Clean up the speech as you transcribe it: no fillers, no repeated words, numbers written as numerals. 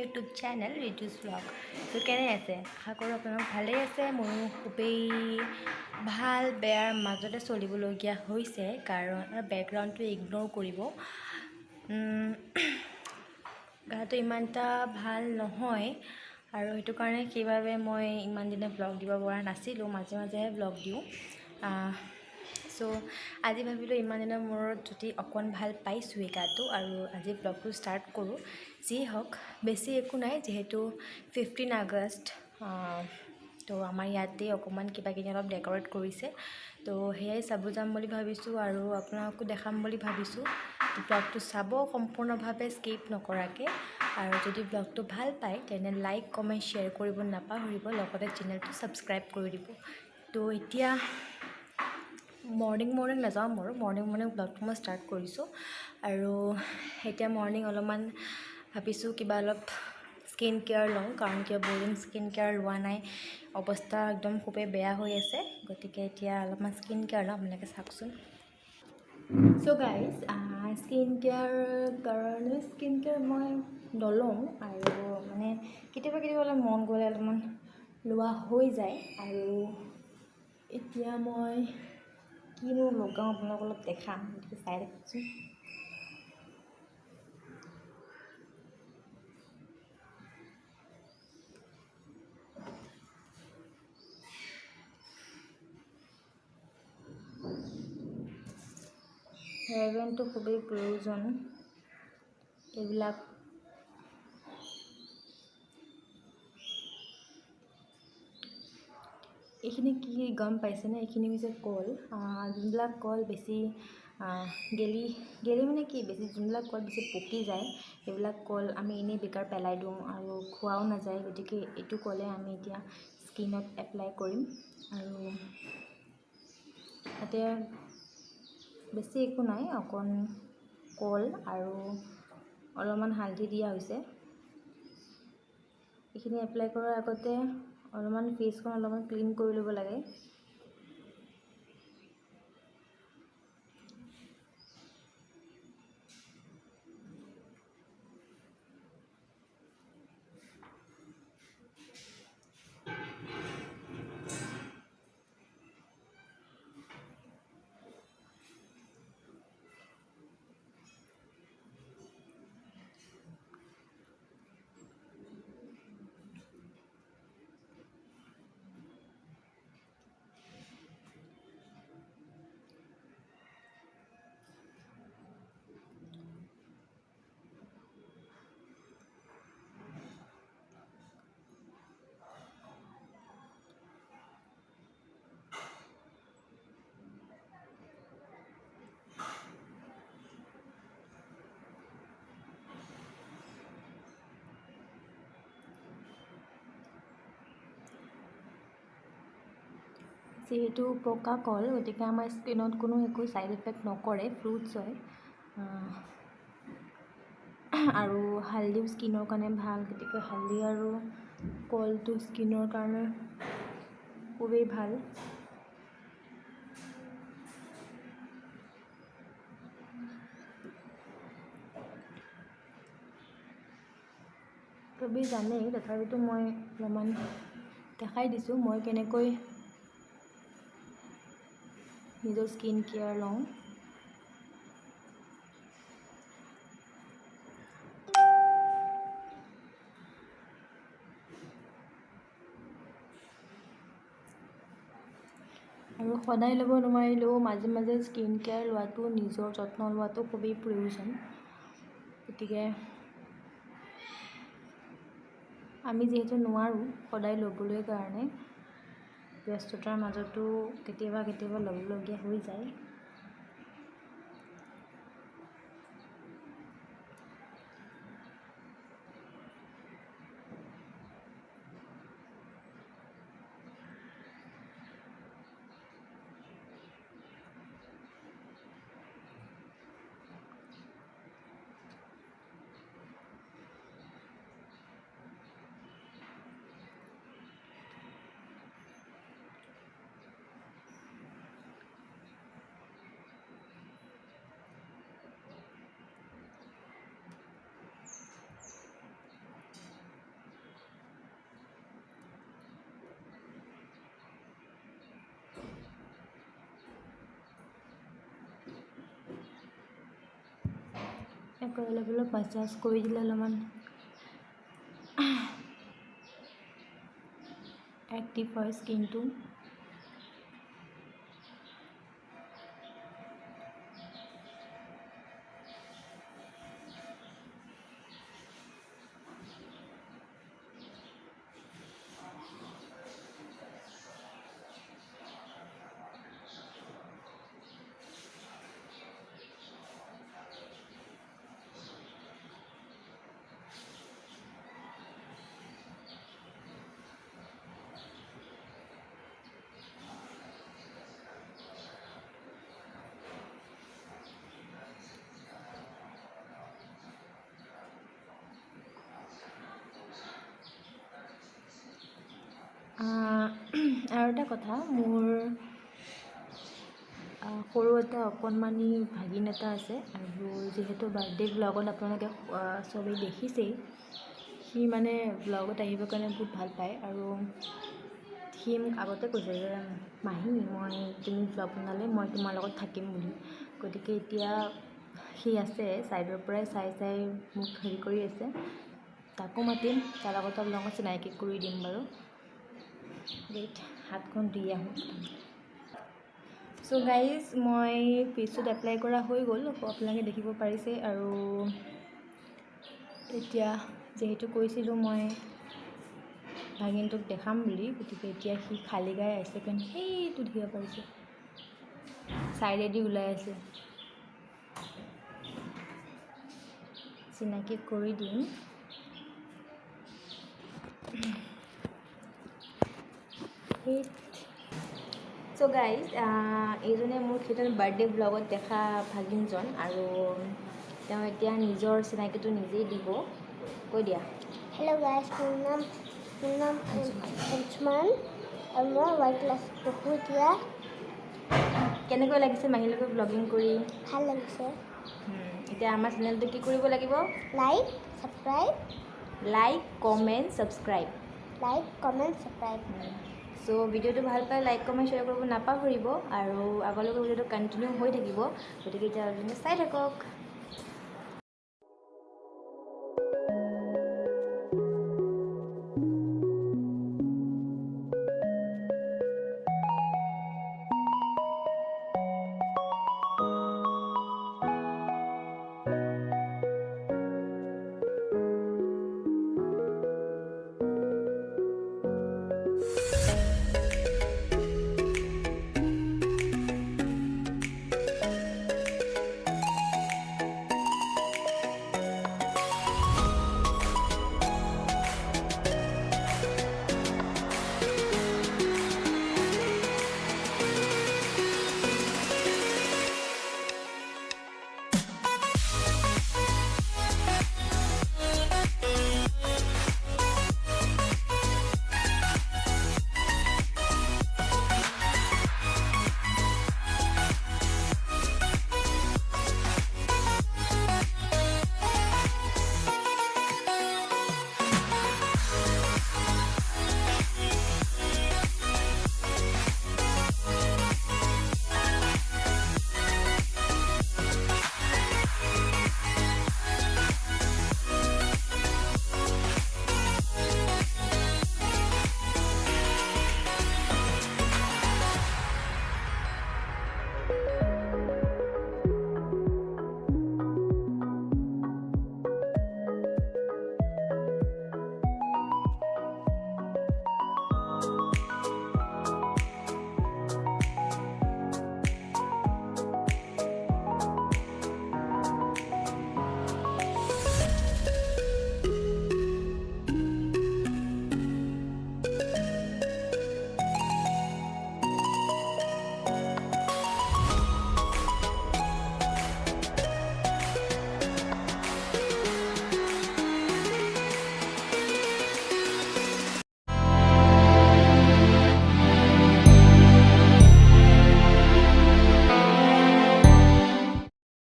YouTube channel ৰিতুজ blog. তো কেনে আছে? আশা কৰোঁ আপোনালোক ভালেই আছে। ময়ো খুবেই ভাল বেয়াৰ মাজতে চলিবলগীয়া হৈছে, কাৰণ বেকগ্ৰাউণ্ডটো ইগন'ৰ কৰিব। গাটো ইমান এটা ভাল নহয় আৰু সেইটো কাৰণে সেইবাবে মই ইমান দিনে ব্লগ দিব পৰা নাছিলোঁ। মাজে মাজেহে ব্লগ দিওঁ। আজি ভাবিলোঁ ইমান দিনৰ মূৰত যদি অকণ ভাল পাইছোঁ গাটো, আৰু আজি ব্লগটো ষ্টাৰ্ট কৰোঁ। যি হওক, বেছি একো নাই, যিহেতু 15 আগষ্ট। তো আমাৰ ইয়াতে অকণমান কিবাকিবি অলপ ডেক'ৰেট কৰিছে, তো সেয়াই চাব যাম বুলি ভাবিছোঁ আৰু আপোনালোকো দেখাম বুলি ভাবিছোঁ। তো ব্লগটো চাব সম্পূৰ্ণভাৱে স্কিপ নকৰাকৈ, আৰু যদি ব্লগটো ভাল পায় তেনে লাইক কমেণ্ট শ্বেয়াৰ কৰিব নাপাহৰিব, লগতে চেনেলটো ছাবস্ক্ৰাইব কৰি দিব। তো এতিয়া মৰ্ণিং নাযাওঁ, মৰ্ণিং ব্লগটো মই ষ্টাৰ্ট কৰিছোঁ। আৰু এতিয়া মৰ্ণিং অলপমান ভাবিছোঁ কিবা অলপ স্কিন কেয়াৰ লওঁ, কাৰণ কিয় বহুদিন স্কিন কেয়াৰ লোৱা নাই, অৱস্থা একদম খুবেই বেয়া হৈ আছে। গতিকে এতিয়া অলপমান স্কিন কেয়াৰ লওঁ, আপোনালোকে চাওকচোন। চ' গাইজ, স্কিন কেয়াৰ মই নলওঁ, আৰু মানে কেতিয়াবা অলপ মন গ'লে অলপমান লোৱা হৈ যায়। আৰু এতিয়া মই কিনো লগাওঁ আপোনালোকক অলপ দেখাম, গতিকে চাই থাককচোন। হেয়াৰ বেণ্ডটো খুবেই প্ৰয়োজন। এইবিলাক এইখিনি কি গম পাইছেনে? এইখিনি হৈছে কল। যোনবিলাক কল বেছি গেলি মানে কি, যোনবিলাক কল বেছি পকি যায়, সেইবিলাক কল আমি এনেই বেকাৰ পেলাই দিওঁ আৰু খোৱাও নাযায়। গতিকে এইটো কলে আমি এতিয়া স্কিনত এপ্লাই কৰিম। আৰু ইয়াতে বেছি একো নাই, অকণ কল আৰু অলপমান হালধি দিয়া হৈছে। এইখিনি এপ্লাই কৰাৰ আগতে অলপমান ফেচখন অলপমান ক্লিন কৰি ল'ব লাগে। যিহেতু পকা কল, গতিকে আমাৰ স্কিনত কোনো একো ছাইড এফেক্ট নকৰে, ফ্ৰুটছ হয়। আৰু হালধিও স্কিনৰ কাৰণে ভাল, গতিকে হালধি আৰু কলটো স্কিনৰ কাৰণে খুবেই ভাল। চবেই জানেই, তথাপিতো মই অলপমান দেখাই দিছোঁ মই কেনেকৈ নিজৰ স্কিন কেয়াৰ লওঁ। আৰু সদায় ল'ব নোৱাৰিলেও মাজে মাজে স্কিন কেয়াৰ লোৱাটো, নিজৰ যত্ন লোৱাটো খুবেই প্ৰয়োজন। গতিকে আমি যিহেতু নোৱাৰোঁ সদায় ল'বলৈ কাৰণে, ব্যস্ততাৰ মাজতো কেতিয়াবা ল'বলগীয়া হৈ যায়। আকৌ অলপ অলপ মাছাজ কৰি দিলে অলপমান এক্টিভ হয় স্কিনটো। আৰু এটা কথা, মোৰ সৰু এটা অকণমানি ভাগিন এটা আছে, আৰু যিহেতু বাৰ্থডে ব্লগত আপোনালোকে চবেই দেখিছেই, সি মানে ব্লগত আহিবৰ কাৰণে বহুত ভাল পায়। আৰু সি মোক আগতে কৈছে যে মাহী তুমি ব্লগ বনালে মই তোমাৰ লগত থাকিম বুলি। গতিকে এতিয়া সি আছে, ছাইডৰ পৰাই চাই চাই মোক হেৰি কৰি আছে। তাকো মাতিম, তাৰ লগত আপোনালোকক চিনাকি কৰি দিম বাৰু। ৱেইট, হাতখন ধুই আহোঁ। চ' গাইজ, মই ফেচত এপ্লাই কৰা হৈ গ'ল, আপোনালোকে দেখিব পাৰিছে। আৰু এতিয়া যিহেতু কৈছিলোঁ মই ভাগিনটোক দেখাম বুলি, গতিকে এতিয়া সি খালী গাই আহিছে কাৰণ সেইটো দেখিব পাৰিছে, ছাইডেদি ওলাই আছে। চিনাকি কৰি দিম। চ' গাইজ, এইজনে মোৰ সেইজন বাৰ্থডে ব্লগত দেখা ভাগিনজন, আৰু তেওঁ এতিয়া নিজৰ চিনাকিটো নিজেই দিব। কৈ দিয়া। হেল্ল' গাইজ, মোৰ নাম অঞ্চুমান, আৰু মই ৱাই ক্লাছত পঢ়োঁ এতিয়া। কেনেকৈ লাগিছে মাহীৰ লগত ব্লগিং কৰি? ভাল লাগিছে। এতিয়া আমাৰ চেনেলটো কি কৰিব লাগিব? Like, subscribe. Like, comment, subscribe. Like, comment, subscribe. চ' ভিডিঅ'টো ভাল পালে লাইক, কমেণ্ট, শ্বেয়াৰ কৰিব নাপাহৰিব। আৰু আগলৈকে ভিডিঅ'টো কণ্টিনিউ হৈ থাকিব, গতিকে এতিয়া চাই থাকক।